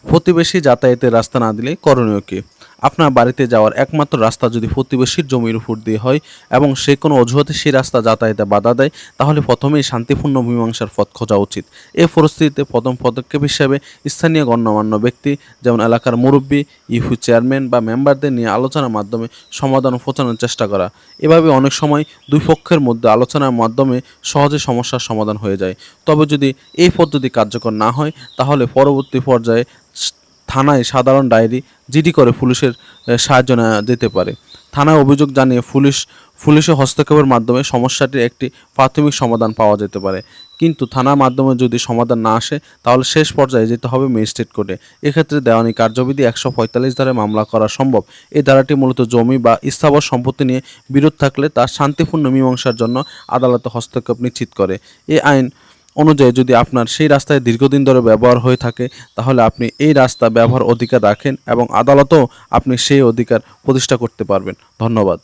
প্রতিবেশী যাতায়াতের রাস্তা না দিলে করণীয় কি? আপনার বাড়িতে যাওয়ার একমাত্র রাস্তা যদি প্রতিবেশীর জমির উপর দিয়ে হয় এবং সে কোনো অজুহাতে সেই রাস্তা যাতায়াতে বাধা দেয়, তাহলে প্রথমেই শান্তিপূর্ণ মীমাংসার পথ খোঁজা উচিত। এই পরিস্থিতিতে প্রথম পদক্ষেপ হিসেবে স্থানীয় গণ্যমান্য ব্যক্তি যেমন এলাকার মুরব্বী, ইউপি চেয়ারম্যান বা মেম্বারদের নিয়ে আলোচনার মাধ্যমে সমাধান পৌঁছানোর চেষ্টা করা। এভাবে অনেক সময় দুই পক্ষের মধ্যে আলোচনার মাধ্যমে সহজে সমস্যার সমাধান হয়ে যায়। তবে যদি এই পদ্ধতি কার্যকর না হয়, তাহলে পরবর্তী পর্যায়ে থানায় সাধারণ ডায়েরি, জিডি করে পুলিশের সাহায্য নেওয়া যেতে পারে। থানায় অভিযোগ জানিয়ে পুলিশের হস্তক্ষেপের মাধ্যমে সমস্যাটির একটি প্রাথমিক সমাধান পাওয়া যেতে পারে। কিন্তু থানার মাধ্যমে যদি সমাধান না আসে, তাহলে শেষ পর্যায়ে যেতে হবে ম্যাজিস্ট্রেট কোর্টে। এক্ষেত্রে দেওয়ানি কার্যবিধি 145 ধারায় মামলা করা সম্ভব। এই ধারাটি মূলত জমি বা স্থাবর সম্পত্তি নিয়ে বিরোধ থাকলে তার শান্তিপূর্ণ মীমাংসার জন্য আদালতে হস্তক্ষেপ নিশ্চিত করে। এই আইন অনুযায়ী যদি আপনার সেই রাস্তায় দীর্ঘদিন ধরে ব্যবহার হয়ে থাকে, তাহলে আপনি এই রাস্তা ব্যবহার অধিকার রাখেন এবং আদালতেও আপনি সেই অধিকার প্রতিষ্ঠা করতে পারবেন। ধন্যবাদ।